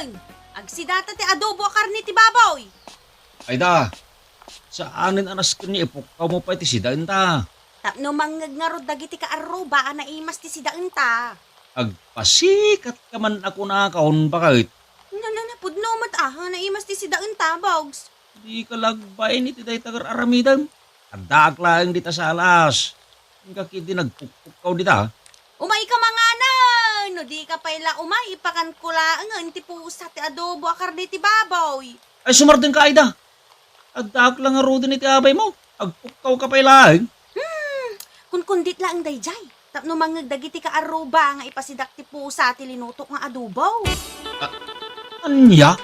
Daytan! Agsidata ti adobo a karni ti baboy. Ayda, saanin anas ka niya ipukaw mo pa iti sidaan ta. Tapno mangag nga rod dagiti ka arroba na imas ti sidaan ta. Agpasikat ka man ako na kaon bakit. Pudno mat na imas ti sidaan ta, Bogs. Di ka lagbain iti day tagar aramidan. Adak lang dita sa alas. Ang kakiti nagpukaw dita. Umay ka mga na! No di ka pala umay, ipakan ko lang ti pusa ti adobo a karni ti baboy. Ay sumardin ka Ayda. Adak lang nga rodin iti abay mo. Agpukaw ka pa ilang. Kun kundit lang dayjay. Tapno mangag dagiti ka arroba nga ipasidak ti pusa ti linutok nga adobo. Anya?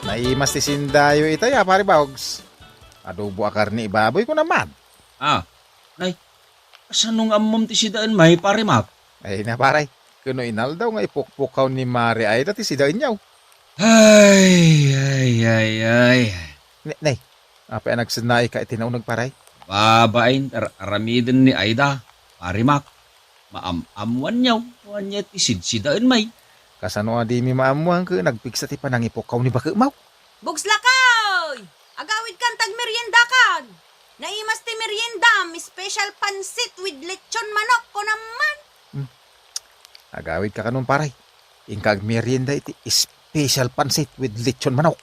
Naimas ti sindayo ita ya, pare Bogs. Adobo a karni ibaboy ko naman. Nay, asanong amom ti sidaan may parimak? Ay na pare, kuno inal daw nga ipukpukaw ni Mari ay dati si dain niyaw. Ay. Nay, apa ang nagsinay ka itinaunag paray? Babain aramidin ni Ayda, parimak. Maam-amuan niyaw, wanya ti sidsidaan may. Kasano di mi maamuang ka nagpiksa ti panangipukaw ni Bakit Mau. Bogs lakay! Agawid kan tag merienda kan! Naimas ti merienda, may special pansit with lechon manok ko naman. Agawid ka kanun paray. Ingkag merienda iti special pansit with lechon manok.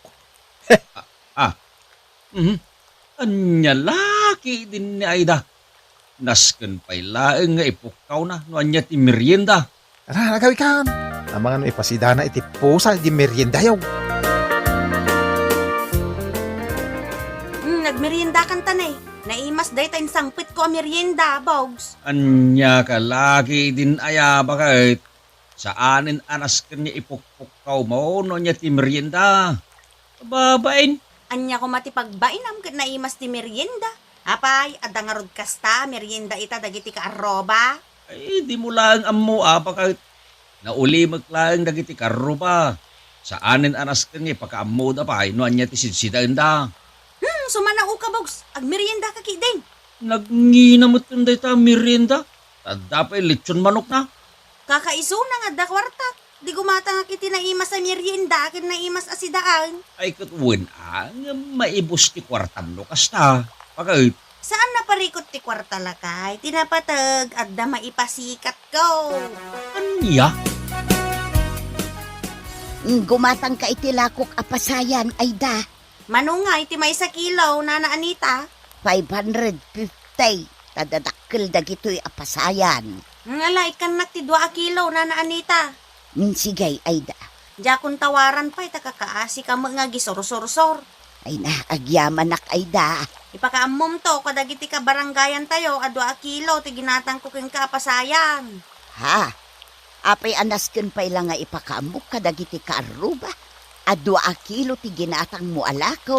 Anya laki din ni Ayda. Nasken pa'y laeng nga ipukaw na no anya ti merienda. Ara, agawid kan. Ang mga no ipasidana iti pusa di merienda yaw. Nagmerienda kan tanay. Naimas dayta sangpit ko a merienda, Bogs. Anya ka laki din aya bakit. Saanin anas ka niya ipukpukaw mo no anya ti merienda. Babain. Anya ko matipagbainam ket naimas ti merienda. Apay, adangarod kasta, merienda ita dagiti ka arroba. Ay, di mo lang ammo bakit. Nauli maglaeng dagiti karro ba. Saanin anas ka niya pakaammo da pa no anya ti sidsidaan da. Sumanao ka, Bogs. Agmerienda ka kiding. Nagnginamot yung dayta merienda. Tadapay lechon manok na. Kakaiso na nga da kwarta. Di gumata nga kiti naimas sa merienda, kin naimas asidaan. Ay katwin maibos ti kwartam no kasta. Bakit? Saan naparikot ti kwarta lakay? Tinapatag, adda maipasikat ko. Anya? Gumatang ka iti lakok apasayan, Ayda. Manungay, ti may sa kilaw, Nana Anita. 550. Tadadakkel dagito'y apasayan. Ngalay kan ti 2 kilaw, Nana Anita. Sigay, Ayda. Diya kung tawaran pa, itakakaasi ka mga gisor-sor-sor. Ay na, agyamanak, Ayda. Ipakaamom to, kadagiti ka baranggayan tayo, a 2 kilaw, ti ginatang kuking ka apasayan. Ha? Apay anasken pa'y lang nga ipakaamok kadagiti ka aruba. A 2 kilo ti ginatang mo alakaw.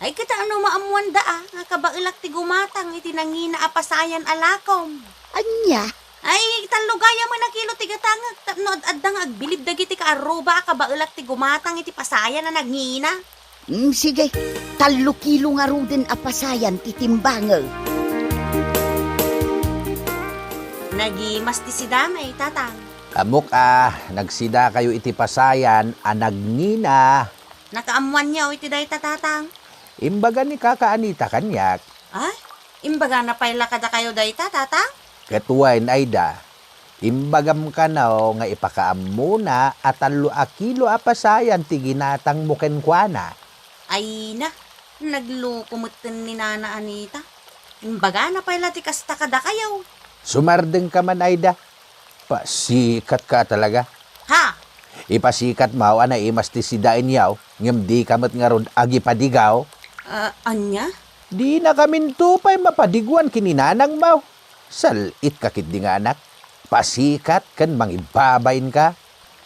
Ay kita ano maamuan daa, nga kabailak ti gumatang, iti nangina apasayan alakom. Anya? Ay, talugaya mo na kilo ti gatangag, tapno ad-adang agbilib dagiti ka aruba, kabailak ti gumatang, iti pasayan na nangina. Sige, 3 kilo nga ro din apasayan ti timbangaw. Nagimas ti sidamay, tatang. Amok nagsida kayo iti pasayan, nagnina. Nakaamuan niya, iti day tatang. Imbaga ni kakaanita kanyak. Ay, imbaga na pala kada kayo day tatang? Katuwain Ayda, imbagam ka na nga ipakaam muna at 3 kilo pasayan ti ginatang mo kenkwana. Ay na, naglukumuten ni Nana Anita. Imbaga na pala ti kasta kada kayo. Sumardeng ka man Ayda, pasikat ka talaga. Ha? Ipasikat mo, imas ti sidain yaw, ngem di kamat nga ron agi padigaw. Anya? Di na kaminto pa'y mapadiguan kininanang mo. Salit kakit di nga anak. Pasikat kan mangibabain ka.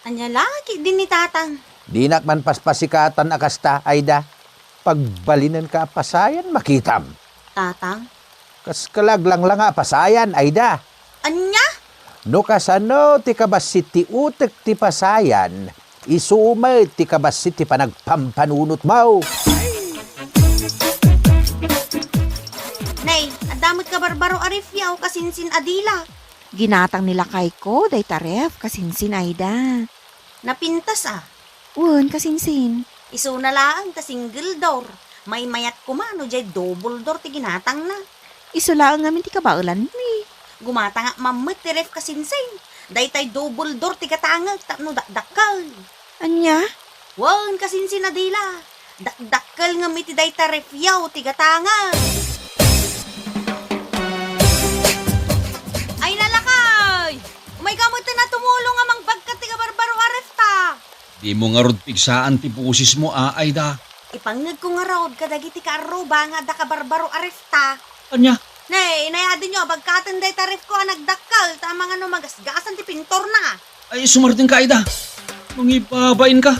Anya laki din ni tatang. Di nakman paspasikatan akasta, Ayda. Pagbalinan ka pasayan, makitam. Tatang? Kas kalaglang lang pasayan, Ayda. Anya? No kasano ti kabasit ti utek ti pasayan, isumay ti kabasit ti panagpampanunot mo. Nay, adamot ka barbaro arifyaw kasinsin adila. Ginatang nila kay ko, day taref, kasinsin Aida. Napintas Wen, kasinsin. Iso na lang ta single door. May mayat kumano jay double door ti ginatang na. Isulaan namin ti kabaulan mi. Gumata nga mamit ti ref kasinsing. Daytay double door ti katangag tapno dakdakal. Anya? Wan kasinsin na dila. Dakdakal nga miti dayta ref yaw ti katangag. Ay nalakay! Umay gamot na tumulong nga mangbagkat ti kabarbaro aref ta. Di mo nga rod pigsaan ti pusis mo, Aida. Ipangag ko nga raod kadagiti ka aruba nga da kabarbaro aref ta. Anya? Nay, inayadin nyo, bagkatan day tarif ko nagdakal, tama nga no magasgasan ti pintor na. Ay, sumarting ka, Aida. Nung ibabain ka.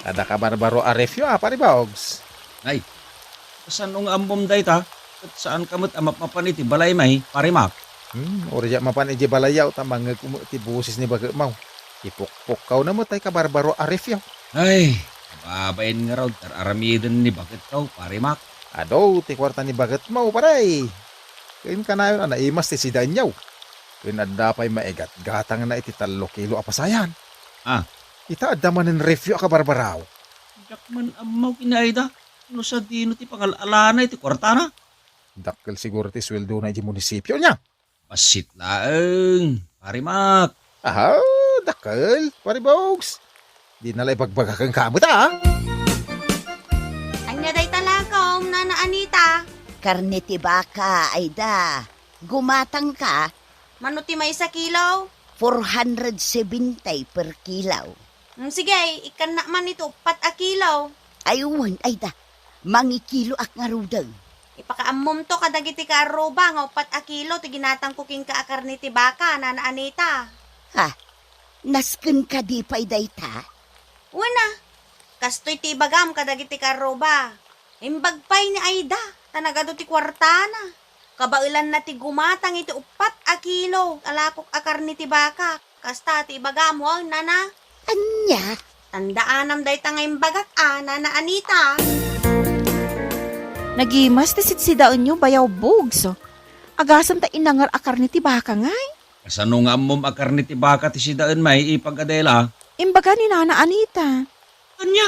Ada ka barbaro arefyo pare Bogs. Nay, saan nung ambom day ta? At saan kamot amap-mapan iti balay may, parimak? Orya mapan iji balayaw tamang ti busis ni baga mau. Ipukpukaw na mo tay ka barbaro arefyo. Ay, babain nga raw, tararamidan ni bakit kaw, parimak. Ado, ti kwarta ni bagat mau paray. Kain ka na yun, naimas ti si Danyaw. Kain adapay maigat, gatang na iti 3 kilo apasayan. Ah. Ita adaman ng refyo ka barbaraw. Jakman amaw kinaida. Ano sa dino ti pangalalana iti kwartana? Dakkel siguro ti sweldo na iti munisipyo niya. Pasit laeng, parimak. Aha, dakkel, pare Bogs. Di nalay pagbagakang kamot Anya day talakom, Nana Anita. Karne ti baka, Aida. Gumatang ka, Manuti may sa kilo. 470 per kilaw. Sige, ikan na man ito, 4 kilo. Ayun, Aida. Mangi kilo ak nga rudang. Ipakaamom to kadagiti ka aruba nga 4 kilo, tiginatang kuking ka akarni ti baka, Nana Anita. Ha? Nasken ka di pa'y dayta? Una, kastoy ti bagam kadagiti ka aruba. Imbagpay ni Aida, tanagado ti kwartana. Kabailan na ti gumatang iti 4 kilo, alakok akarni ti baka. Kasta ti bagam, wag, Nana. Anya? Tandaanam day tangay bagak, Nana Anita. Nagimas ti sitsidaon nyo bayaw bugs. Agasam ta inangar akar ni ti baka ngay. Kasano nga amom akar ni ti baka ti sidaan may ipagadela? Imbaga ni Nana Anita. Anya?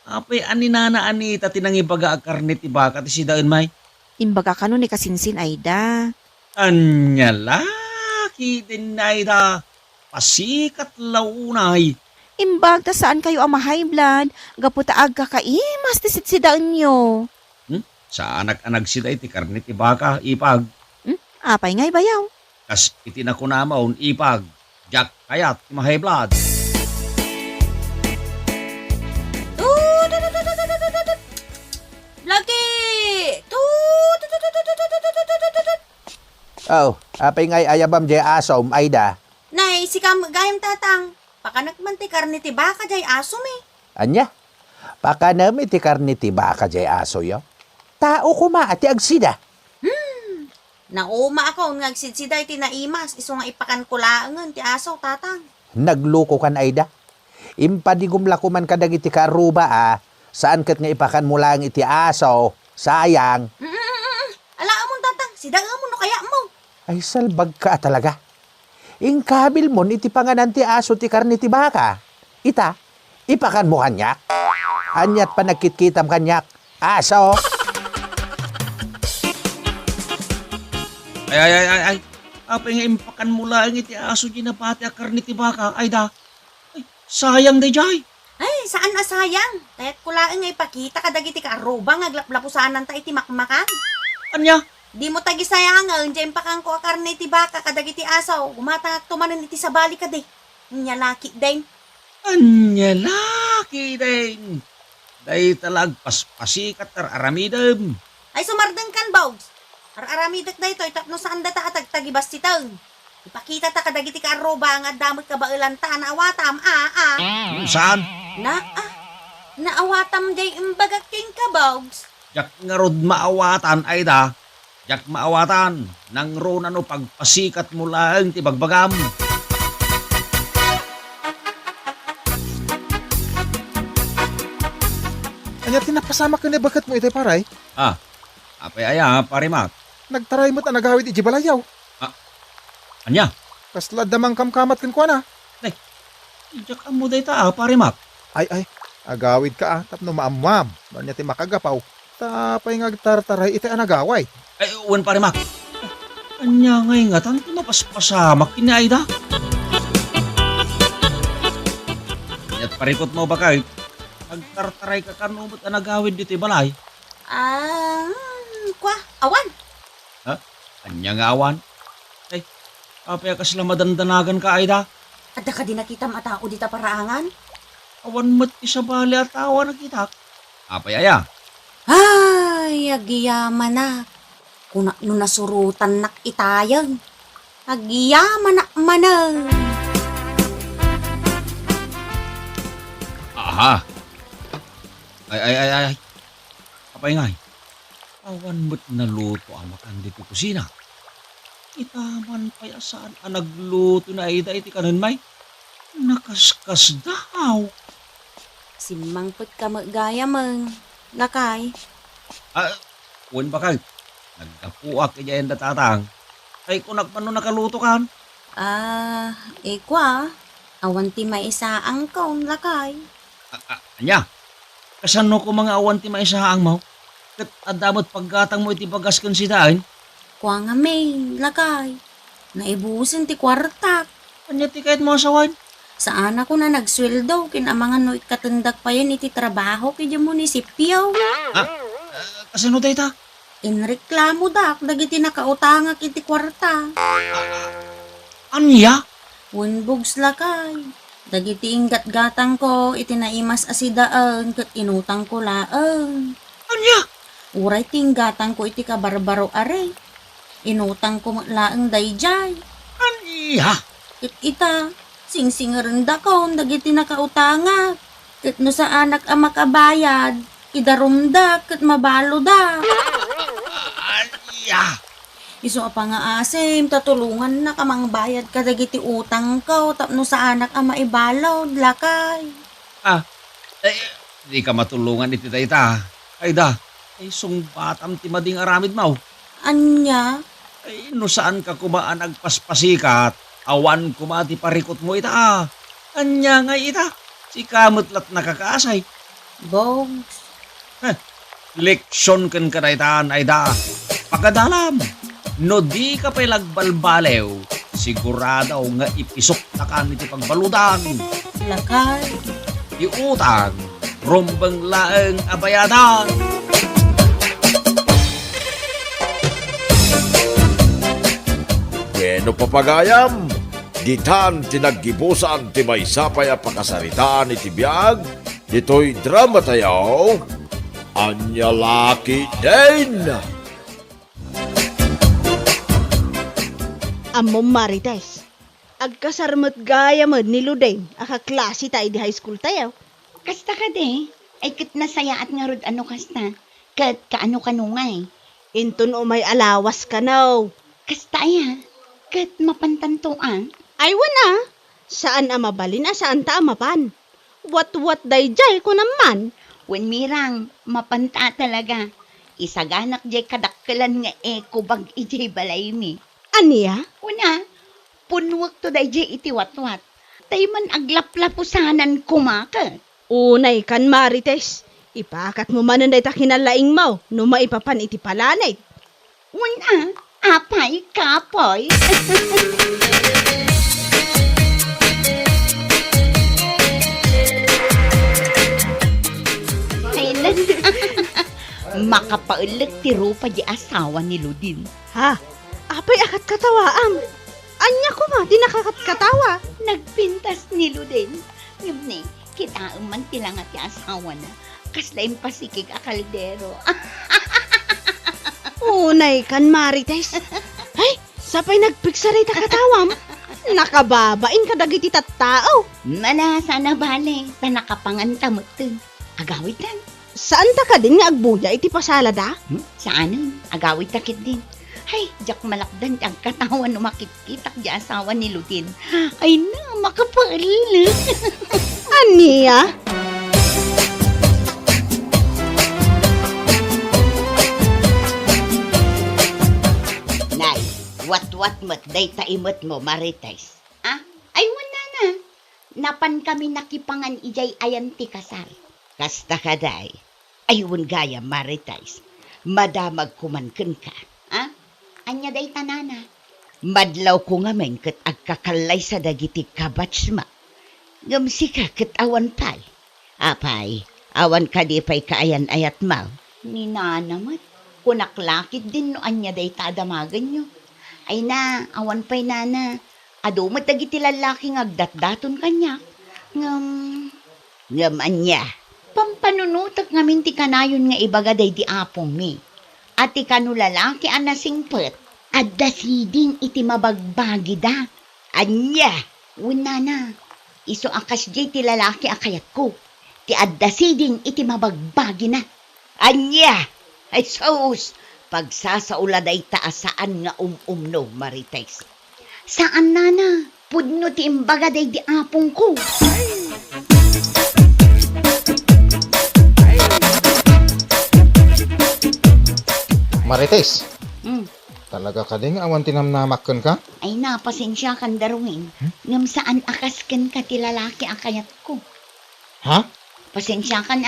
Apay aninana Anita tinangibaga akar ni ti baka ti sidaan may? Imbaga ka ni kasinsin Aida. Anya laki din na Aida. Pasikat launay. Imbag ta saan kayo ang high blood. Gaputa agka kaimas ti sitsidaon nyo. Sa anak-anak sida iti karni ti baka ipag. Apay ngay bayaw. Kas iti na kunamaon ipag. Jak kayat ti mahay blood. Lagi! Oh, apay ngay ayabam jay asom, Aida. Nay, si kam gayam tatang. Pakanakman ti karni ti baka jay aso mi. Anya? Paka nami ti karni ti baka jay aso yo. Tao kuma ati agsida. Nauma ako nga agsidsiday ti naimas. Iso nga ipakan kulaangan ti aso tatang. Nagluko kan Aida. Impadigum lakuman kadagiti karuba Saan kat nga ipakan mo lang iti aso. Sayang. Ala amon tatang, sidang amon no kaya mo. Ay salbag ka talaga. Ingkabil mo iti panganan ti aso ti karni ti baka. Ita, ipakan mo kanyak. Anyat pa nagkitkitam kanyak. Aso. Ay. Apay nga impakan mo lang iti aso ginapati akar ni ti baka. Ayda. Ay, sayang day jay. Ay, saan asayang? Tayat ko lang nga ipakita kadagiti ka aruba nga glaplapusanan ta iti makmakan. Anya? Di mo tagi sayangan, dyan pakang ko akarne iti baka kadagiti asaw. Gumatang tumanan iti sabali ka de. Nya laki din. Anya laki din. Day talag paspasikat aramidem. Ay sumardeng kan, Bogs. Aramidak da ito, itapno saan da ta tagtagibas sitang. Ipakita ta kadagiti ka aruba nga damot ka bailan ta naawatam, Saan? Naawatam day imbagak king ka, Bogs. Jak nga rod maawatan, Ayda. Jak maawatan. Nang rona no pagpasikat mo lang ti bagbagam. Anya tinapasama ka ni bagat mo iti paray. Apay aya, parimak. Nagtaray mo't nagawid iti balayaw. Anya, Kasla damang kamkamat kan kuana. ijak amo day ta, parimak. Ay, agawid ka tapno maamam. Banya ti makagapaw. Tapay ngagtartaray iti anagaway. Ay, uwan parimak. Anya ngay nga, tanto mapaspasamak kini Aida. At parikot mo ba kahit? Nagtartaray ka kanumot na nagawid dito balay. Kwa, awan. Anya nga awan. Ay, apaya ka sila madandanagan ka Aida. Adda ka din nakita matao dita paraangan? Awan mat isa bali at awan nakita. Apaya. Ay, agiyaman na. Kuna no nasurutan nak itayang. Agiyaman na manang. Aha. Ay. Apay ngay. Awan mo't naluto ang makan dito kusina. Itaman pa'y asaan ang nagluto na Aida iti kanan may. Nakaskas daw. Simangpot ka magaya mang. Lakay. Uwan ba kayo? Nagkapuak kaya yung datatang. Ay kunak man no nakaluto kan. Kwa. Awan ti may isa ang kaon lakay. Anya, kasano ko mga awan ti maisahaang mo? Kat adamot paggatang mo iti bagas kan si daan. Kwa nga may lakay. Naibusin ti kwartak. Anya ti kahit mo asawan? Saan ako na nagsweldo kin ang mga no ikatundag pa yun iti trabaho kaya munisipyo. Kasano tayo ta? Inreklamo dak dagiti nakautangak iti kwarta. Anya? Wunbugs lakay. Dagiti inggat-gatang ko iti naimas asidaan kat inutang ko laang. Anya? Uray tinggatan ko iti kabarbaro are. Inutang ko laang dayjay. Anya? Kat ita, sing-singaran da ko dagiti nakautangak. Kat no sa anak ang makabayad, idarumda kat mabalo da. Anya? Iso pa nga asim, tatulungan na kamang bayad ka dagiti utang ko, tapno sa anak ang maibalaw, lakay. Di ka matulungan iti tayta. Aida, ay sungbatam ti mading aramid mo. Anya? Ay no saan ka kumaan agpaspasikat, awan kumati parikot mo ita. Anya nga ita, si kamutlat nakakaasay. Bogs. Leksyon kan kanaitan, Aida. Pagkadalam, no di ka pa'y lagbalbalew, sigurado nga ipisok na ka niti pagbaludan. Lakay. Iutang, rumbang laeng abayadan. Bueno papagayam, ditan tinaggibusan ti may sapay a pakasaritaan iti biyag, dito'y drama tayaw, Anya Laki din! Amom Marites, agkasarmat gaya mo ni Ludeng, akaklase tayo di high school tayo. Kasta ka de, ay kat nasaya at nga rod ano kasta, kat kaano kanungay. Inton o may alawas ka now. Kasta ya, kat mapantantuan. Ay wana, saan amabalin saan ta amapan? What dayjay ko naman. Wen mirang, mapanta talaga. Isaganak jay kadakkelan nga eko bag ijay balay mi. Aniya? Una, punwak to dayjay iti watwat. Tayman aglaplapusanan kumakat. Unay kan Marites, ipakat mo manan day ta kinalaing mo, no maipapan iti palanay. Una, apay kapoy. Kailan? Makapaulit ti Rupa di asawa ni Ludin. Ha? Apay akat katawaam. Anya ko ma, di nakakat katawa. Nagpintas ni Ludin. Ngabni, kita man tilang at asawa na. Kaslain pasikig akalidero. Unay kan Marites. Ay, sapay nagpiksaray ta katawam. Nakababain ka dagiti tattao. Manasa na bale, ta nakapangantamot dun. Agawit lang. Saan ta ka din nga agbuya iti pasalada? Saan? Agawit takit din. Ay, jak malakdan ang katawan no makikitak di asawa ni Ludin. Ay na, makapaulit. Aniya? Aswat mo't day taimot mo, Marites. Ah, ay wala na. Napan kami nakipangan ijay ayan ti kasar. Kasta ka day. Ayun gaya, Marites. Madamag kumanken ka. Ah, anya day tanana. Madlaw ko nga men kat agkakalay sa dagiti kabatsma. Gamsi ka kat awan pay. Apay, awan ka di pay kaayan ayat mal. Ni nanamat, kunaklakit din no anya day tadamagan nyo. Ay na, awan pay nana. Ado matagiti lalaki ng agdatdaton kanya. Ngam anya. Pampanunutak ngamin ti kanayon nga ibagaday di apong mi. At ti kanu lalaki anasingpet. Adda siding iti mabagbagi da. Anya, wala na. Iso akas jay ti lalaki akayat ko. Ti adda siding iti mabagbagi na. Anya, ay sus, pagsasaula day taasaan nga umno, Marites. Saan nana? Pudno ti imbaga day di apong ko. Marites, Hmm. talaga ka ding awan tinamnamakon ka? Ay na, pasensya kan daruin. Ngam saan akas ken ka ti lalaki akayat ko. Ha? Pasensya kan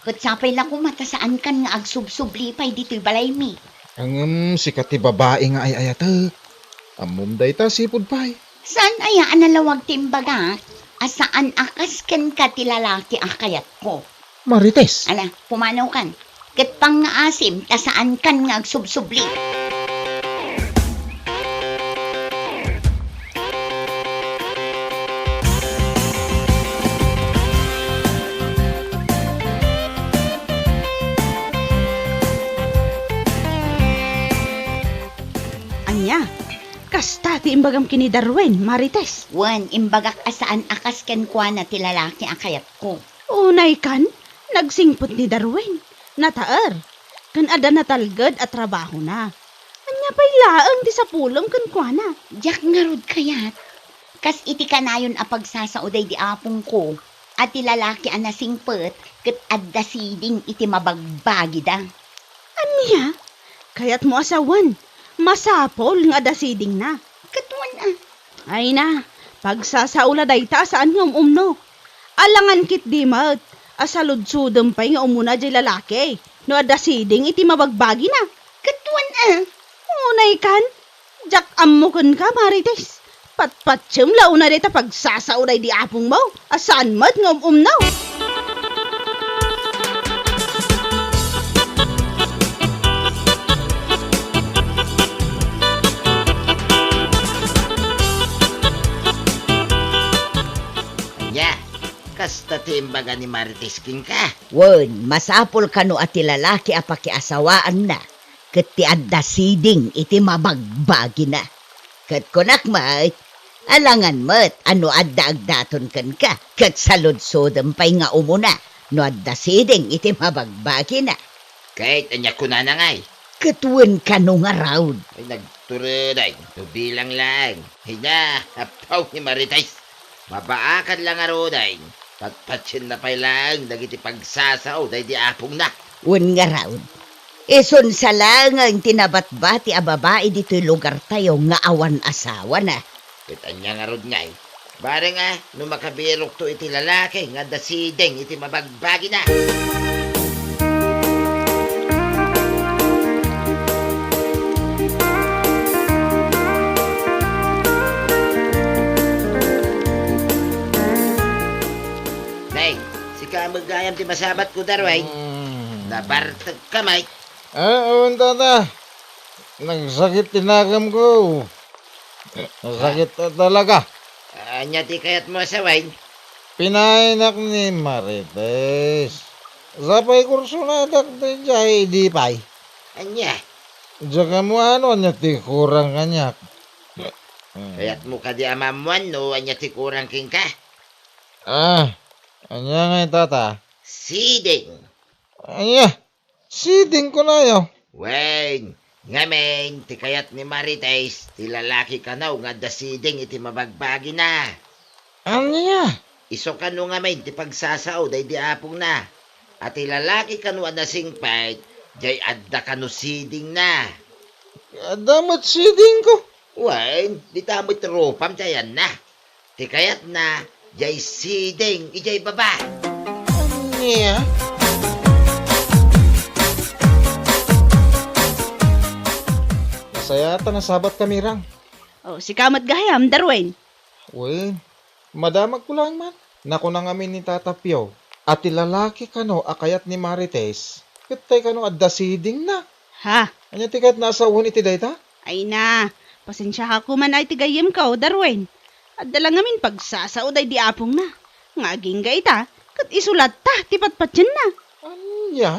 kat sapay la ko mata saan kan nga agsubsublipay dito'y balay mi. Ang sikat ti babae nga ay ayata. Amom day ta sipod pay. Saan aya analawag ti imbaga? Asaan akas ken ka ti lalaki akayat ko. Marites, Ala, pumanaw kan. Kat pang nga asim, tasaan kan nga agsubsubli. Anya, kasta ti imbagam kini Darwin, Marites. Wan, imbagak asaan akas ken kwa na ti lalaki akayat ko. Unay kan, nagsingpot ni Darwin. Nataer, kan ada natalgad at trabaho na. Anya pa'y laang di sa pulong kan kwa na. Diyak nga rod kayat. Kas iti kanayon a pagsasauday di apong ko. At ti lalaki a nasingpet, kat adda siding iti mabagbagi da. Anya, kayat mo asawan. Masapol nga dasiding na. Katuan Ay na, pagsasaula day ta saan nga umno. Alangan kit di mat, asaludsudem pa'y nga umuna di lalaki. No adasiding iti mabagbagi na. Katuan Unay kan, jak amukan ka, Marites. Patpatsem launa dita pagsasauday di apong mo. Asaan mat nga umnaw. Ya, kasta ti imbaga ni Marites king ka. Wen, masapol kano at ti lalaki a pakiasawaan na. Kat ti adda siding iti mabagbagi na. Kat kunak mat, alangan mat, ano adda agdaton kan ka. Kat saludsodem pa'y nga umuna, no adda siding iti mabagbagi na. Kahit anya ko na ngay. Katuen kano nga raud. Ay nagturuday, tubilang lang. Hina, hapaw ni Marites. Mabaakan lang aroday. Patpatsin na pa'y lang, dagiti pagsasaw, day di apong na. Wen nga raud. Ison sa lang ang tinabatbati a babae dito'y lugar tayo nga awan asawa na. Kahit anya nga rod ngay. Bare nga, nung makabirok to iti lalaki, nga dasideng iti mabagbagi na. Nay, si kamagayam ti masabat ko darway. Nabartag kamay. awan tata. Nagsakit tinagam ko. Nasakit na talaga. Anya ti kayat mo asaway. Pinainak ni Marites. Sapay kurso na dakta jay di pay. Anya, Diyan mo ano niya ti kurang kanyak. kayat mo ka di amamuan no, anya ti kurang king ka. Anya nga yung tata. Siding. Anya, siding ko na yo. Wen, ngamen, ti kayat ni Marites, ti lalaki ka na, nga dasiding iti mabagbagi na. Anya? Iso ka no ngamen, ti pagsasaw, day di apong na. At ti lalaki ka no anasingpay, jay adda ka no siding na. Damat siding ko. Wen, di tamit ropam jayan na. Ti kayat na, jay siding, ijay baba. Anya? Masaya ta nasabat kami rang. O, si kamat gayam, Darwin. Uy, madamag ko lang man. Naku nang amin ni Tata Pio. At lalaki kano akayat ni Marites. Kitay kano adda siding na. Ha? Anya tikat nasa uhon iti dayta? Ay na, pasensya ka ko man ay tigayim ka, Darwin. At dala ngamin pagsasaod ay di apong na. Ngaging ga ita, kat isulat ta, tipatpat yan na. Anya?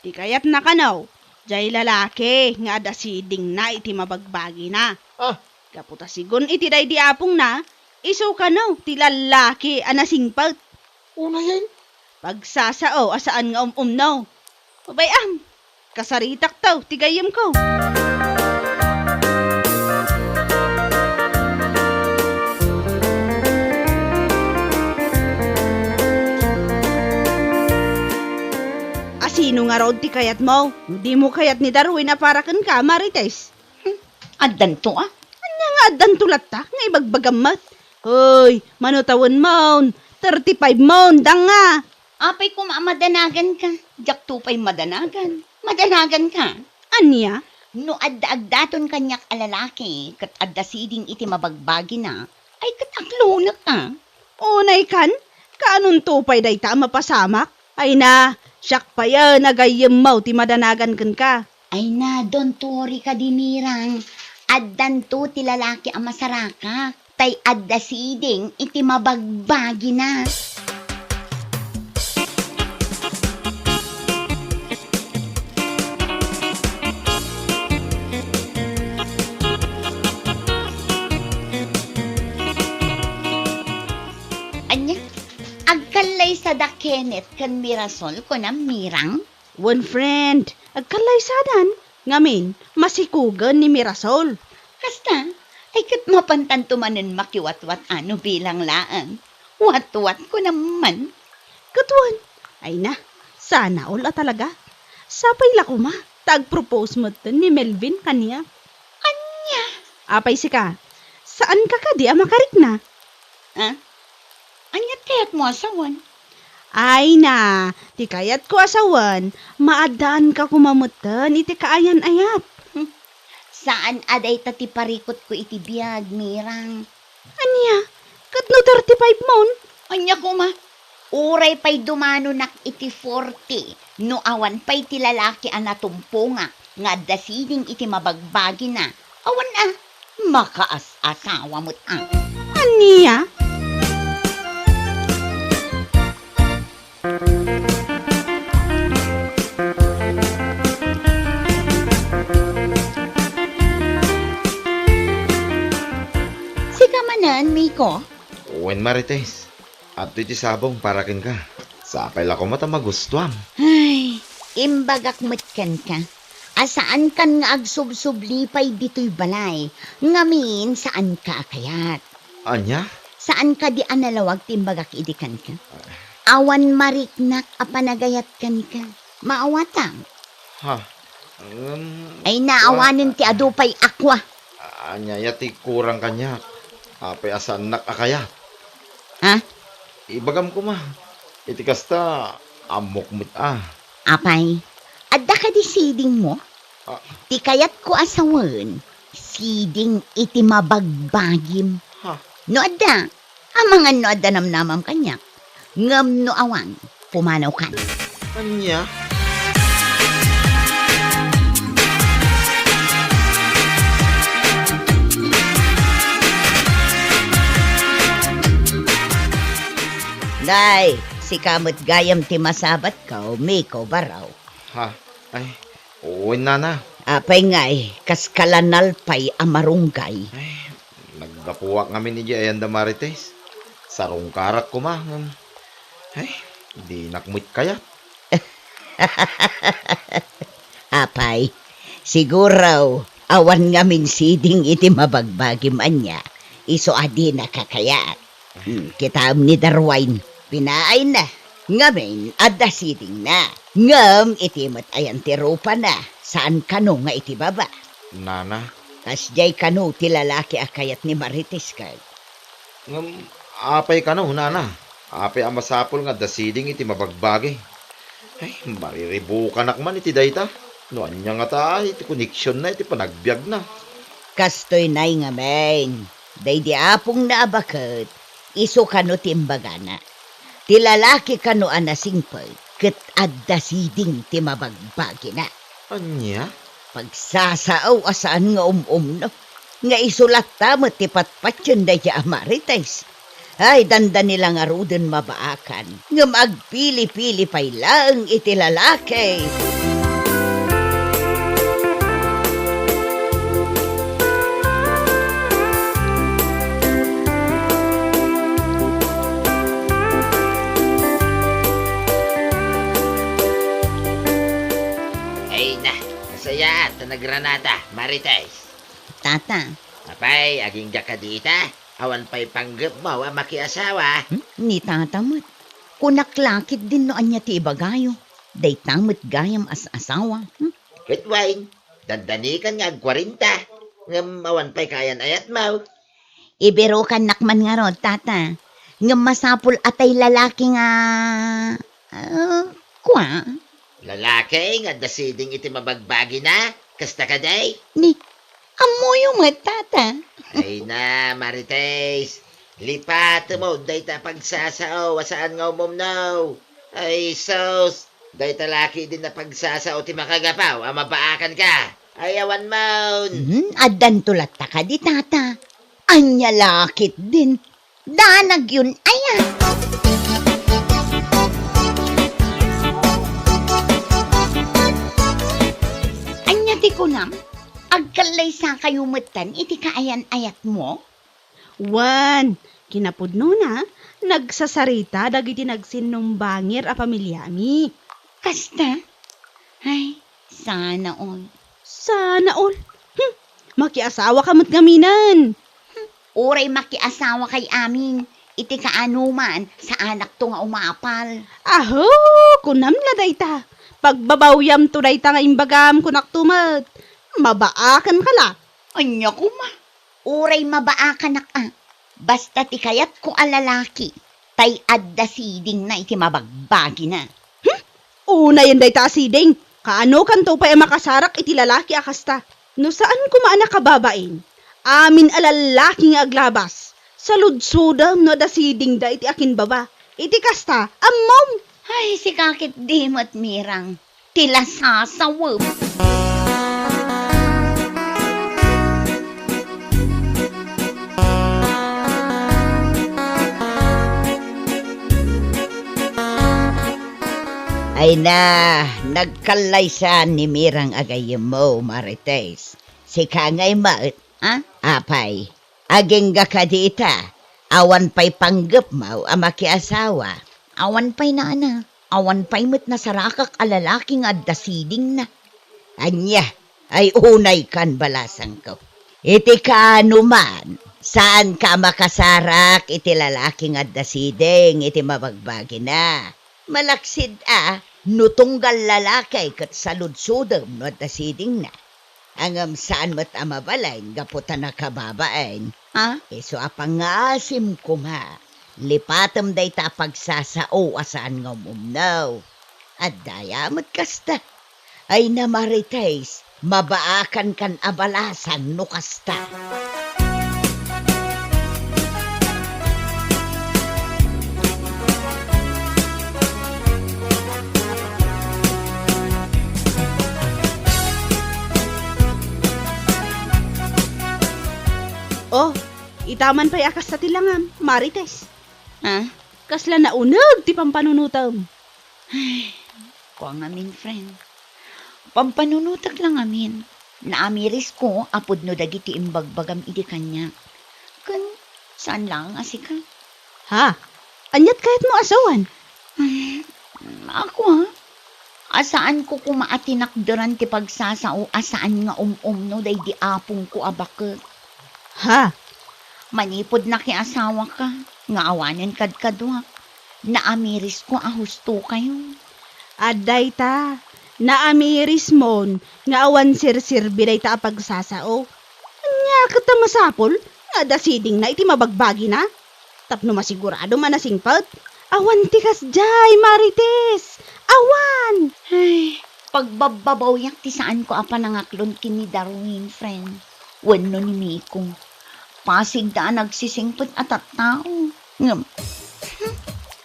Di kayat na kanaw. Jay lalaki, nga da siding na iti mabagbagi na. Ah, Kaputa sigon iti day di apong na, iso kanaw, ti lalaki anasingpag. una yan. Pagsasao, asaan nga umnaw. Babayam, kasaritak taw, tigayim ko. Sino nga raw ti kayat mo? Hindi mo kayat ni Darwin na para kan ka, Marites. Addan to ah. Anya nga addan tulat ta, nga ibagbagamat. Hoy, manutawan mo, 35 mo, danga. Apay ko madanagan ka. Jak tupay madanagan. Madanagan ka. Anya? No adda-agdaton kanyak alalaki, kat adda siding iti mabagbagi na, ay kat aklunak ah. Unay kan? Kaanong tupay day ta mapasamak? Ay na, siyak pa yan, nagayim mo, ti madanagan kan ka. Ay na, don't worry ka dinirang. Addan to ti lalaki ang masaraka. Tay adda siding iti mabagbagi na. Anya, agkalay sa da Kenneth kan Mirasol ko na mirang. One friend, agkalay sadan. Ngamin, masikugan ni Mirasol. Kasta, ay kat mapantanto manen makiwat-wat ano bilang laan. Wat-wat ko naman. Katuan, ay na, sana ula talaga. Sapay la ko ma, tag-propose mo ni Melvin kaniya. Anya? Apay si ka, saan ka di makarik na? Ha? Anyat kaya't mo asawan? Ay na, ti kayat ko asawan, maadaan ka kumamutan, iti kaayan-ayat. Saan aday tati parikot ko iti biyag, mirang? Anya, kat no 35 mon? Anya ko ma? Uray pa'y dumano nak iti 40. No awan pa'y ti lalaki anatumpo nga dasiding iti mabagbagi na. Awan makaas-asawa mo't Anya? Kamanan, Miko. Uwen Marites, at iti sabong parakin ka. Sapay la ko mata magustuam. Ay, imbagak matkan ka. Asaan kan nga agsubsublipay dito'y balay. Ngamin, saan ka akayat? Anya? Saan ka di analawag timbagak idikan ka? Awan mariknak apanagayat kan ka. Maawatang. Ha? Ay naawanin ti adupay akwa. Anya yati kurang kanya. Apay asan nak akayat. Ha? Ibagam ko ma. Iti kasta amok mit Apay, adda ka di siding mo? Ah. Ti kayat ko asawan, siding iti mabagbagim. Ha? No adda, amangan no adda namnamam kanyak. Ngam no awan, pumanaw kan. Anya? Day, si kamot gayam ti masabat ka, Miko baraw. Ha? Ay, uwen na. Apay ngay, kaskalanal pay amarunggay. Ay, naggapuwak kami ni Jayanda Marites. Sarong karak ko ma. Ay, di nakmuit kaya. Apay, siguro, awan nga min siding iti mabagbagim anya. Iso adi nakakayat. Kitam ni Darwin, pinaay na. Ngamin, adda siding na. Ngam, iti mat ayan ti rupa na. Saan kano nga iti baba? Nana, Kasjay kano ti lalaki akayat ni Marites kay. Apay ka no, nana. Apay ang masapol nga dasiding iti mabagbagi. Ay, mariribukan man iti dayta. No, anya nga ta, iti connection na, iti panagbiag na. Kastoy nay nga men. Day di apong naabakat. Iso kano timbagana. Ti lalaki kano anasingpay. Ket adda siding ti mabagbagi na. Anya? Pagsasaaw asaan nga no. Nga isulat tamo ti patpatyon day ti Marites. Ay, danda nila nga ruden mabaakan. Nga magpili-pili pay lang iti lalaki. Ay na, masaya at nagranata, Marites. Tata, Apay, aging jakadita. Awan pa'y panggap mo, makiasawa. ni tatamot. Kunaklakit din no anya ti ibagayo. Day tamot gayam as asawa. Kitwain, dandanikan nga 40. Ngam awan pa'y kayan ayat mo. Ibero kan nakman nga ron, tata. Nga masapul atay lalaki nga... kwa? Lalaki nga dasiding iti mabagbagi na. Kasta ka day? Ni, amoy yung tata. Ay na, Marites. Lipat mo, day ta pagsasao, wasaan nga umumnaw. Ay, sos. Day ta laki din na pagsasao ti makagapaw, mabaakan ka. Ayawan mo. Adan tulat ta ka di tata. Anya lakit din. Danag yun, ayan. Anya ti kunam. Agkalay sa kayo matan, iti kaayan-ayat mo? Wan, kinapudno na, nagsasarita dagiti nagsinumbangir a pamilyami. Kasta? Ay, sana all. Sana all. Makiasawa ka mo't gaminan. Uray makiasawa kay amin. Iti kaanuman sa anak to nga umapal. Aho, kunam la dayta. Pagbabawyam to dayta nga imbagam kunak tumat. Mabaakan ka la. Anya ko ma. Uray mabaakan nak Basta ti kayat ko alalaki. Tay adda siding na iti mabagbagi na. Una yan dayta asiding. Kaano kanto pa makasarak iti lalaki akasta. No saan kumaana kababain? Amin alalaki nga aglabas. Sa ludsudam no da siding da iti akin baba. Iti kasta, amom. Ay, si kakit dimot mirang. Tila sasawap. Ay na, nagkalaysan ni Mirang agayem mo, Marites. Si Kangay Maut, apay, aging gakadita, awan pa'y panggap mo, makiasawa. Awan pa'y na, awan pa'y mo't nasarakak alalaking at dasiding na. Anya, ay unay kan balasang ko. Iti kaano man, saan ka makasarak, iti lalaking at dasiding, iti mabagbagi na. Malaksid nutunggal lalaki kat saludsudam no dasiding na. Angam saan mat amabalain gaputan na kababain. Iso apangasim ko nga. Lipatam day ta pagsasao asaan nga umumnaw. At dayamot kasta. Ay na Marites, mabaakan kan abalasan no kasta. Oh, itaman pa'y akas sa tilangam, Marites. Kasla na unag ti pampanunutam. Ko ang amin, friend. Pampanunutag lang amin. Naamiris ko, apod no dagiti imbagbagam iti kanya. Kan, saan lang asika? Ha? Anyat kahit mo asawan? Ako asaan ko kumaatinakdaran ti pagsasao, asaan nga no, day di apong ko abakot. Ha? Manipod na asawa ka, nga awanan kadkadwak. Naamiris ko ahusto kayo. Aday ta, naamiris mon, nga awan sirsir biray ta pagsasao. kita masapol, nga dasiding na iti mabagbagi na. Tapno masigurado man nasingpot. Awan tikas jay, Marites! Awan! Ay, pagbababaw yak ti saan ko apa nangaklon kini Darwin, friend. Wano ni Mikong. Pasig daan nagsisingpot at tao. Ngam,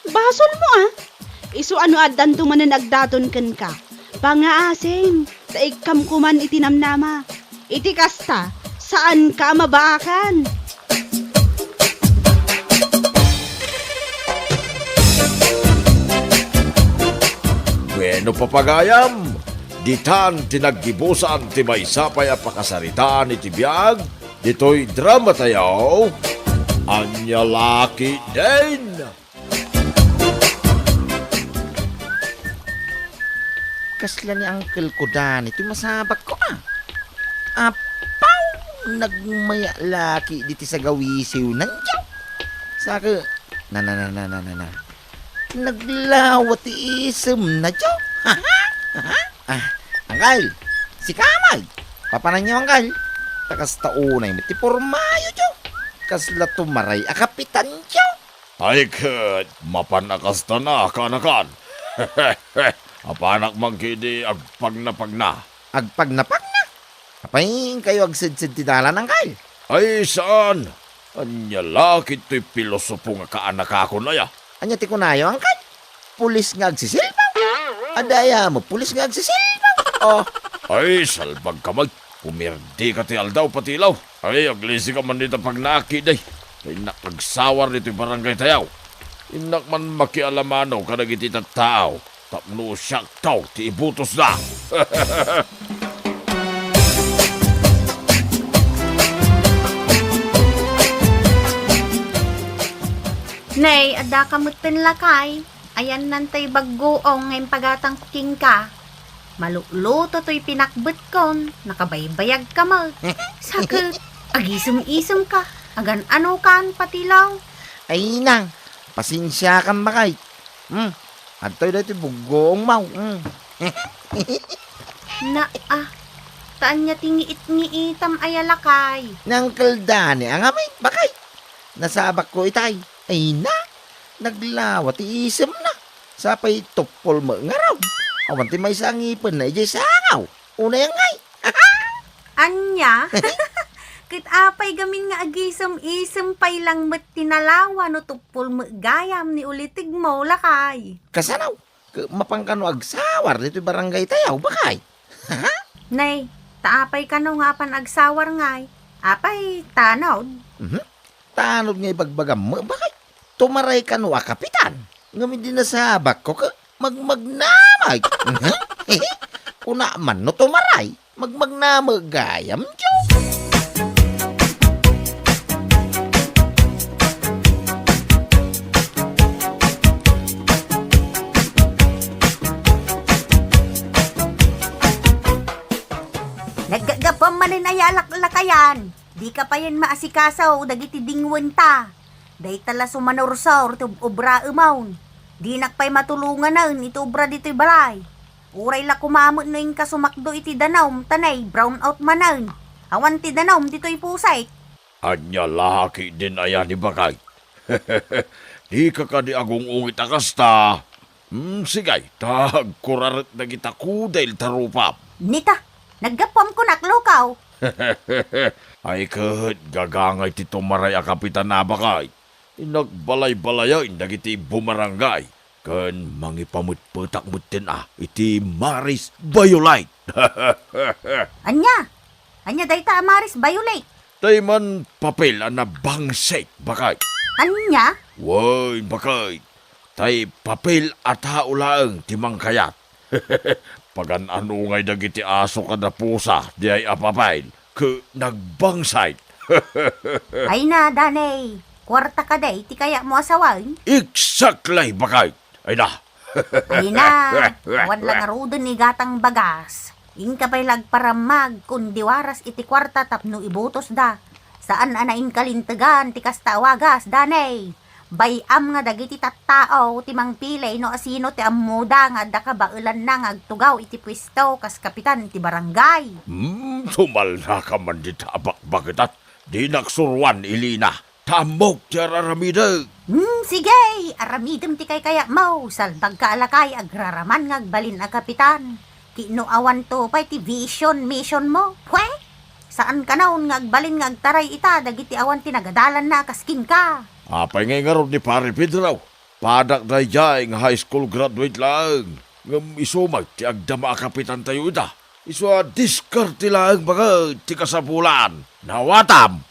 Basol mo Isu ano adan to mananagdaton ken ka. Pangaasim, sa ikam kuman itinamnama. Iti kasta, saan ka mabakan? Bueno papagayam, ditan tinaggibusan ti maysapay a pakasaritaan iti biag, dito'y drama tayaw, Anya Laki din. Kasla ni Uncle ko dan, ito masabak ko Apaw! Nagmaya laki diti sa gawisiw nandiyaw. Saka, na. Naglawat isem na diyaw. Angkal, si Kamay. Papanan niyo, Angkal. Takas taunay, mati pormayo diyaw. Kasla tumaray, akapitan diyaw. Ay kat, mapanakas na kanakan. Apanak magkidi agpag na. Agpag na. Apay, kayo agsid-sid tinalan, Angkal. Ay saan? Anya Laki to'y pilosopo nga kaanak ako na ya. Anya ti kunayo, Angkal. Pulis nga agsisilpaw. Adaya mo, pulis nga agsisilpaw. Oh, Ay, salbag kamay. Pumirdi ka ti aldaw patilaw. Ay, aglisi ka man dito pag nakiday. Ay, nakagsawar dito yung barangay tayaw. Inak man makialamano ka nagiti tao. Tapno siyak tao, ti ibutos na. Nay, ada kamutin lakay. Ayan nantay baggoong ngayon pagatang kuking ka. Maluluto to'y pinakbet kon. Nakabaybayag ka mo. Sakit. Agisum-isum ka. Agan ano kan patilaw. ay nang. Pasensya kang bakay. Antoy dito bugong mau. Na taan niya tingiit-ngiitam ayalakay. Nang kaldani ang amay bakay. Nasabak ko itay. Ay na. Naglawat iisem na. Sapay tupol mo nga raw. Awan ti may sangipin na ijay sangaw. Una yang ngay. Anya? Kit apay gamin nga agisam-isam pay lang met tinalawa no tupol mo gayam ni ulitig mo lakay. Kasanaw. Mapangkano agsawar dito barangay tayaw bakay. Nay, taapay ka no nga pan agsawar ngay. Apay tanod. Tanod nga ibagbagam mo bakay. Tumaray ka no kapitan. Ngamin din nasabak ko ka magmagnamay. Kuna man no tumaray. Magmagnamay gayam tiyo. Naggagapam manin ayalak-lakayan. Di ka pa yan maasikasaw, dagiti dingwen ta. Day tala sumanursor, ito obra umawn. Di nakpay matulungan na, ito obra dito'y balay. Uray la kumamot na yung kasumakdo iti danaw, tanay, brown out manan. Awan ti danaw, dito'y pusay. Anya Laki din ayan ni Bakay. Di ka di agong ungit akasta. Sigay, tagkurarat na kita kudail tarupap. Nita, naggapam ko naklokaw. Ay kahit gagangay ti tumaray a kapitan na Bakay. Inagbalay-balayan dagiti bumarangay. Kan mangipamutputak-mut din iti Maris Violite. Anya dayta amaris violate. Tayman papel na bangsek Bakay. Anya? Woy Bakay. Tay papel at haulaang timang kayat. Pagan ano ngay dagiti aso kada pusa di ay apapay ke nagbangsay. Ay na, danay. Kwarta ka day, ti kaya mo asawan? Exactly, Bakay. Ay na. Ay na, wan lang arudon ni gatang bagas. In ka pa'y lagparamag, kundi waras iti kwarta tapno ibutos da. Saan anain kalintagan, ti kastawagas, danay. Bayam nga dagiti tattao, ti mangpilay no asino ti amuda nga daka baulan na nga agtugaw iti pwesto kas kapitan iti barangay. Tumal na ka man di tabak bakitat. Di naksuruan ilina. Tamok ti araramidag. Sige, aramidem ti kay kaya mo, salbag ka alakay, agraraman ngagbalin a kapitan. Kinuawan to pa'y ti vision, mission mo. Pwe, saan ka naon ngagbalin ngagtaray ita, dagiti awan tinagadalan na kaskin ka. Apay ngay nga ron ni Pare Pedro. Padak na jay nga high school graduate lang. Ngam isumag ti agdama a kapitan tayo ita. Iso a diskarte lang mga ti kasapulan. Nawatam,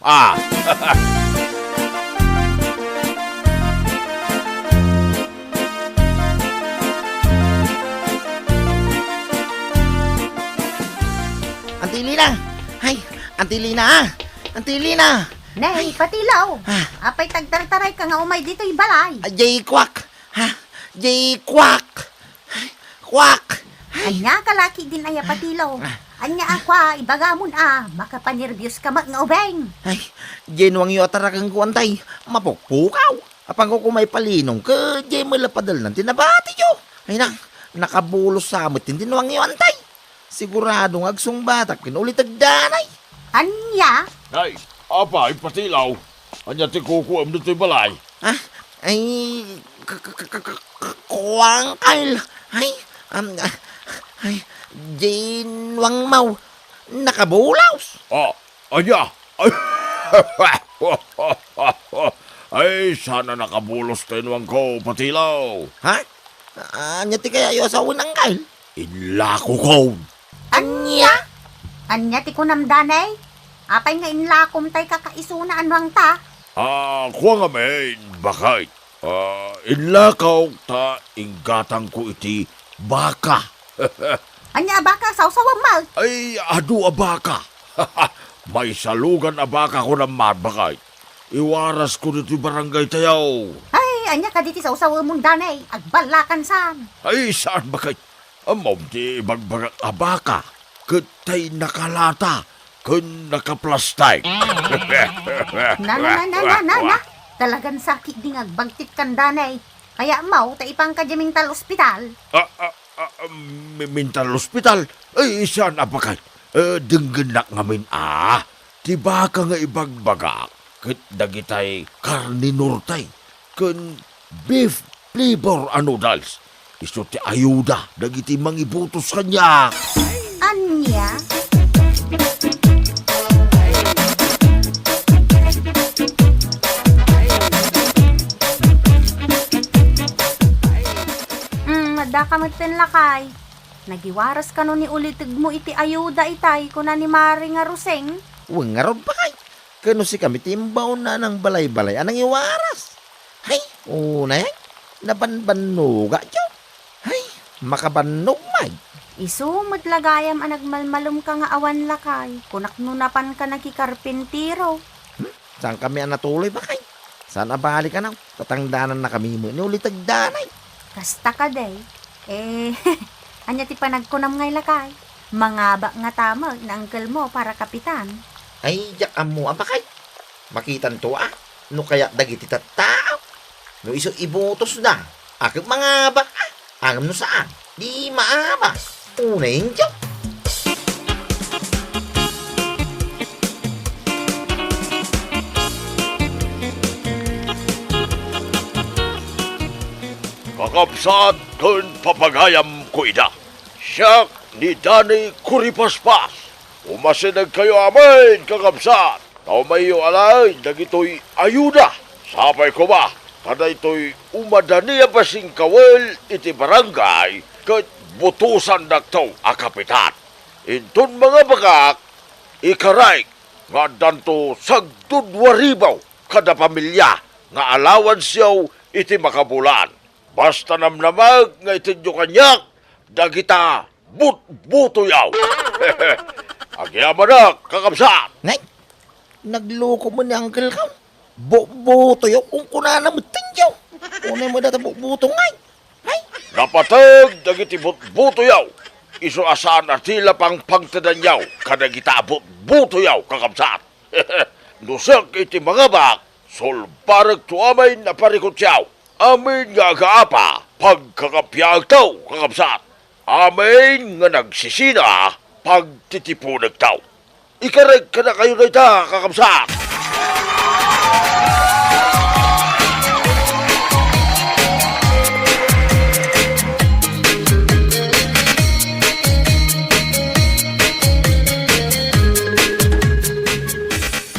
Antilina! Ay, Antilina! Antilina! Nay, patilaw. Apay tagtartaray ka nga umay dito'y balay. Jay Kwak! Ha? Jay Kwak! Kwak! Anya kalaki din aya patilaw. Anya akwa, ibagamon makapanervyos ka nga ubeng. Ay, Jenwang yu ataragang kuantay, mapukpukaw. Apang ko kumay palinong ka, Jay malapadal ng tinabati yo. Ay na, nakabulos sa amat din tinwang yu antay. Siguradong agsong batak, kinulit agdanay. Anya? Ay, apay patilaw. Anya ti kukuam dito'y balay. Ha? Ay, kuwangkal. Ay, Jenwang mau, nakabulaws. Anya? Ay, ay sana nakabulos tinuang ko, patilaw. Ha? Anya ti kaya yu sa unang kail? Inlako ko. Anya? Anya ti kunamdanay? Apay nga inlakom tay kakaisuna anwang ta. Kuha nga men, bakit? Inlakaw ta inggatang ko iti baka. Anya baka sawsawang mal. Ay, adu a baka. May salugan a baka ko naman, bakit? Iwaras ko dito barangay tayaw. Ay, anya ka diti sawsawang mong danay. Agbalakan san. Ay, saan bakit? Amom di bagbagak a baka. Katay nakalata. Kun nakaplastay. Na. Talagang sakit di ngagbangtit kan danay. Kaya mau, taipang ka jaming tal ospital. Mental hospital? Ay, saan apakay? Denggenak ngamin Tiba ka nga ibagbagak. Kat dagitay karninurtay. Kun beef flavor noodles. Iso ti ayuda. Dagiti mangibutos kanya. Anya? Madda ka magtinlakay. Nagiwaras ka no ni ulitig mo iti ayuda itay kuna ni Mari nga ruseng. Uwang nga ron pa kay. Kano si kami timbaw na ng balay-balay anang iwaras. Hay, unay, nabanbanuga yo. Hay, makabanog may. Isumod lagayam ang nagmalmalom ka nga awan lakay. Kunaknunapan ka nakikarpintiro. Saan kami ang natuloy ba kay? Saan abali ka na? Tatangdanan na kami mo. Ni ulit agdanay. Kasta ka day. Anya ti panagkunam ngay lakay. Mangaba nga tamag na uncle mo para kapitan. Ay, yakam mo ang bakay. Makitan to No kaya dagiti tattao. No iso ibutos na. Akit mga bak Agam no saan? Di maama. Unay yung joke. Kakapsat kun papagayam ko ida. Siya ni Danny Kuripaspas. Umasinag kayo amin, kakapsat. Tao mayo alay, dagitoy ayuda. Sapay ko ba? Kada ito'y umadaniya basing kawal iti barangay kat butusan daktaw a kapitan. Inton mga bagak, ikaray nga danto sagdudwaribaw kada pamilya nga alawan siyaw iti makabulan. Basta namnamag nga itinyo kanyak, dagita butuyaw. Agyaman kakabsat. Ngay, nagloko mo ni Uncle Kaw. Buto yo kung kuna na mutinjaw. Unay mo data buto ngay. Hay, Napatag dagiti butuyaw. Iso asaan atila pang pagtadanyaw kadagita butuyaw kakabsat. Nusak iti mga bak, solparag tuamay na parikotyaw. Amin nga gaapa pagkakapyag taw kakabsat. Amin nga nagsisina pagtitipunag taw. Ikarek ka na kayo dayta, kakabsat!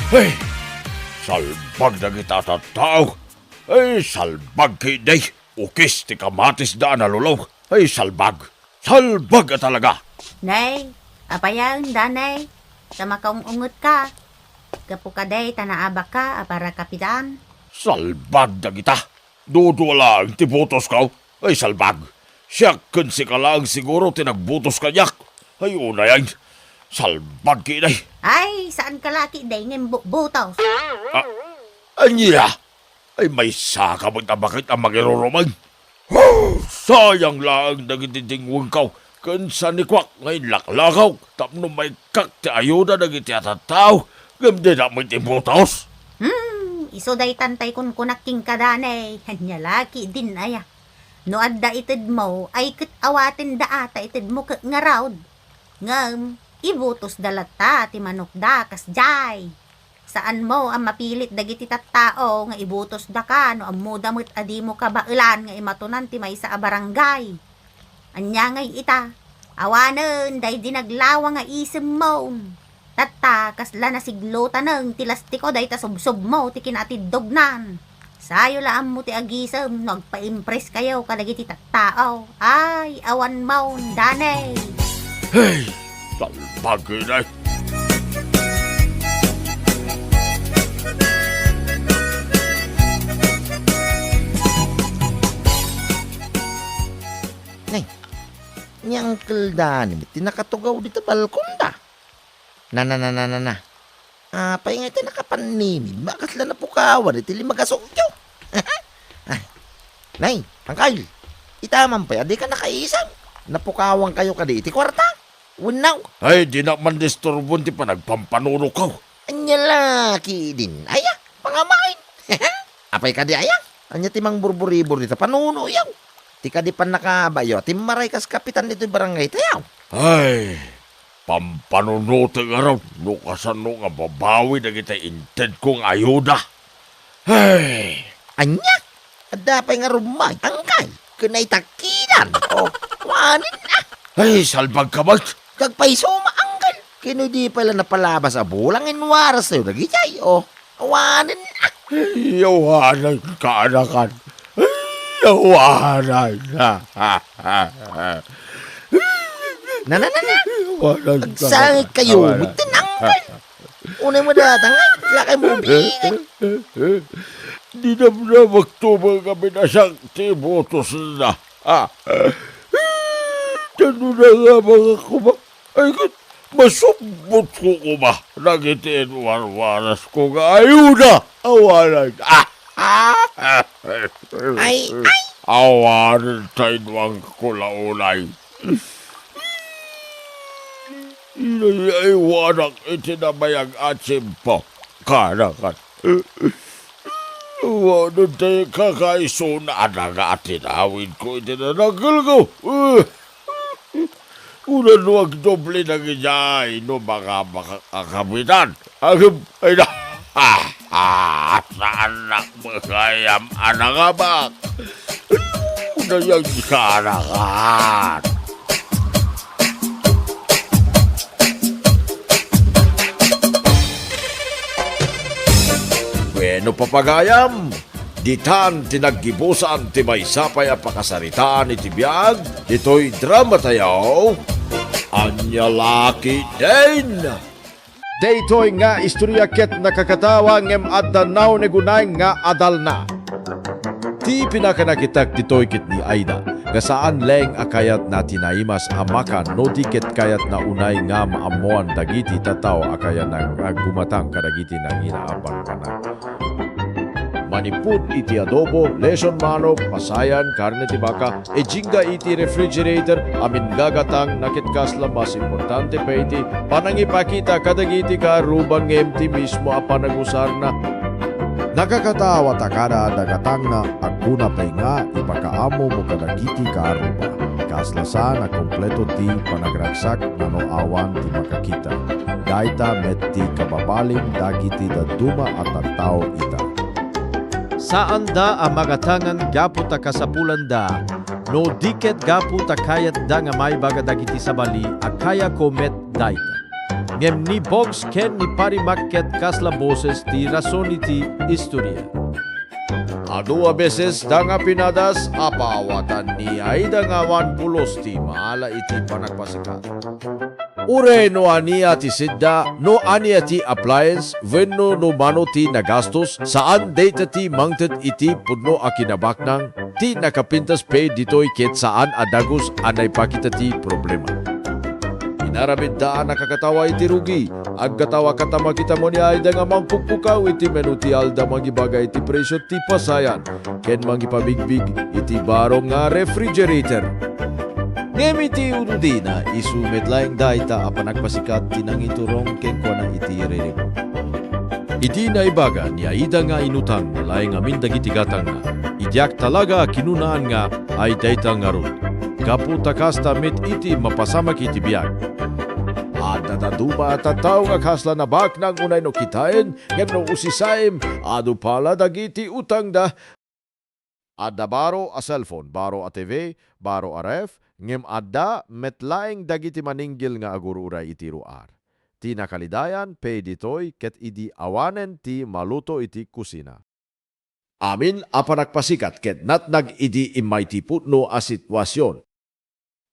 Hey, salbag na kita sa tao. Ay, salbag kay day. Ukis ti kamatis daan na lulaw. Ay, salbag. Salbag ka talaga. Nay, apayan, danay. Sa makaungungot ka. Gapu ka day, tanaaba ka, para kapitan. Salbag na kita. Dudo lang ti butos ka. Ay, salbag. Siya kunsi ka lang siguro tinagbutos ka niyak. Ay, una yan. Salbag kay day. Ay, saan ka laki day ng butos? Anya, ay may saka mo't bakit ang magirurumang. Sayang lang nagititingwang ka. Kansa ni Kwak ngayon laklakaw. Tapno may kak ti ayuda nagiti atataw. Gamdi na may tibutos. Iso day tantay kun kunaking kadanay. Hanya laki din aya. No adda itid mo, ay kit awatin da ata itid mo kit ngarawd. Ngam, ibutos dalata ti manok da kas jay. Saan mo ang mapilit dagiti tattao nga ibutos da ka no ammo damot adi mo kabailan nga imatunan ti maysa a barangay. Anya ngay ita, awanen day dinaglawa nga isem mo. Tatta kasla na siglutan ng tilastiko day ta subsob mo ti kinatidognan. Sayo laan mo ti agisem nagpa-impress kayo kadagiti tattao. Ay, awan mo danay. Hey, salbag kay day. Niyang kildan, tinakatugaw dito balkon da. Na. Apay nga ito nakapanimid, bakas lang napukawan, iti limagasokyo. Nay, Angkal, itaman pa, di ka nakaisang. Napukawan kayo kadi iti kwarta. Unaw. Ay, di naman disturbon ti panagpampanuno ka. Anya laki din. Aya, pangamain. Apay kadi aya. Anya timang burburibur dito panuno yaw. Ti kadi pan nakabayo, timaray kas kapitan dito barangay tayaw. Ay, pampanunuti nga raw. Nukasan no nga babawi na kita inted kong ayuda. Ay, Anya, adapay nga rumay. Angkal, kunay takinan. O, wanin na. ay, salbag ka ba? Kagpaisoma, angkal. Kino di pala napalabas a bulang inwaras sa'yo nagijay. O, wanin na. Yawanan ka, anakan. Yawanan. Na. Yawanan ka. Agsangit kayo, mutin angkal. Unay mo datang, lakay mo bigay. Di na magtubang kami na siyang tibotos na. Tano na nga mga kuma. Ay, masubot ko kuma. Nagitin warwaras ko nga ayuda. Awanan. Ay. Awanan tayo ang kulaulay. Inaiwanak itinabayang atsim po. Kanakan. Awanan tayo kakaiso na atinawin ko itinanagil ko. Ulan wag doble na ganyay no mga makakabitan. Agam, ay na. Sa anak magayam anangabak. Ulan yung kanakan. Bueno papagayam, ditan tinaggibusan ti may sapay a pakasaritaan iti biyag, ito'y drama tayaw, anya laki din. Daytoy nga istorya ket nakakatawa ngem adda naw negunay nga adal na. Ti pinakanakitak ditoy kit ni Aida, gasaan leng akayat na tinaimas amakan no diket kayat na unay nga maamuan dagiti tataw akaya nang gumatang kadagiti nang inaabang kanak. Manipud iti adobo, lesion manok, pasayan, karne ti baka, e jingga iti refrigerator, amin gagatang nakitkas mas importante pa iti, panangipakita kadagiti karuban ngem ti mismo a panagusar na. Nakakatawa takada dagatang na agkuna pay nga ipakaamo mo kadagiti karuba. Kaslasa na kompleto ti panagragsak na no awan ti makakita. Daita met ti kababaling dagiti daduma at tao ita. Saan da ang magatangan gapu ta kasapulan da, no diket gapu ta kayat da nga may baga dagiti sabali, akaya ko met daita. Ngem ni box ken ni parimakket kasla boses ti rason iti istorya. Adua beses da nga pinadas apawatan ni Aida nga 10 ti maala iti panagpasikat. Ure no ania ti sidda, no ania ti appliance, wenno no mano ti nagastos, saan data ti mangted iti pudno a kinabaknang, ti nakapintas pay ditoy ket saan adagos anay pakita ti problema. Inaramid daan nakakatawa iti rugi, agkatawa katama kita mo ni Aida nga mangpukpukaw iti menu ti Alda mangibagay iti presyo ti pasayan, ken mangipabigbig iti barong nga refrigerator. Ngem iti ududina, isumet laing daita a panagpasikat tinangiturong ken kuana iti rerebo. Iti naibaga ni Aida nga inutang laing amin dagiti gatang nga, idyak talaga kinunaan nga ay daita nga rod. Kapu takasta met iti mapasamak iti biyag. At nataduma at tataw nga kasla na bak nang unay no kitain, ngem no usisaim, adu pala dagiti utang da. Adda baro a cellphone, baro a TV, baro a ref, ngem adda metlaing dagiti maninggil nga agururay iti ruar. Ti nakalidayan, pay ditoy, ket idi awanen ti maluto iti kusina. Amin apanagpasikat ket natnag idi imay ti putno a sitwasyon.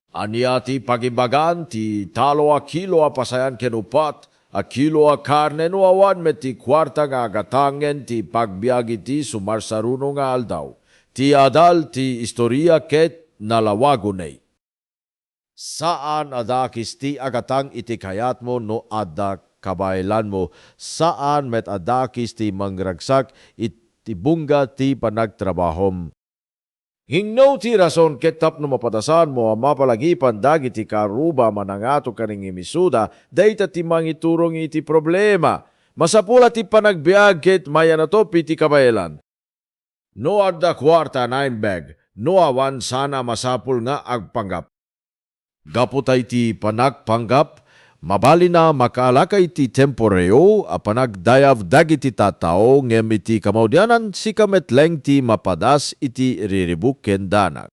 Ania ti pagimbagan ti talo a kilo a pasayan kenupat, a kilo a karne no awan met ti kwarta nga agatangen ti pagbiag iti sumarsaruno nga aldaw. Ti adal ti istorya ket nalawagunay. Saan adakis ti agatang iti kayat mo no adda kabaylan mo, saan met adakis ti mangragsak iti bungga ti panagtrabahom. Hingno ti rason ketap no mapadasan mo mapalagipan dagiti karuba manangato kaning imisuda, dayta ti mangiturong iti problema. Masapula ti panagbiag ket mayanatopi ti kabaylan. No adda kwarta 9 bag, no awan sana masapul nga agpanggap. Gaputay ti panagpanggap, mabali na makaalakay ti temporeo a panagdayav dagiti tatao ngem iti kamaudianan si kametleng ti mapadas iti riribuk ken danak.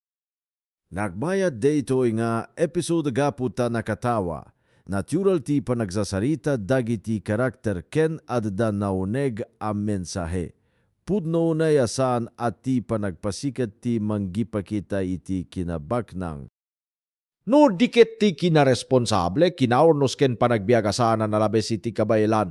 Nagbayad daytoy nga episode gaputa nakatawa. Natural ti panagsasarita dagiti karakter ken adda nauneg a mensahe. Pudno na yasan at ti panagpasikat ti manggipakita iti kinabaknang. No diket ti kinaresponsable, kinaornos ken panagbiagasana na labes iti kabaylan,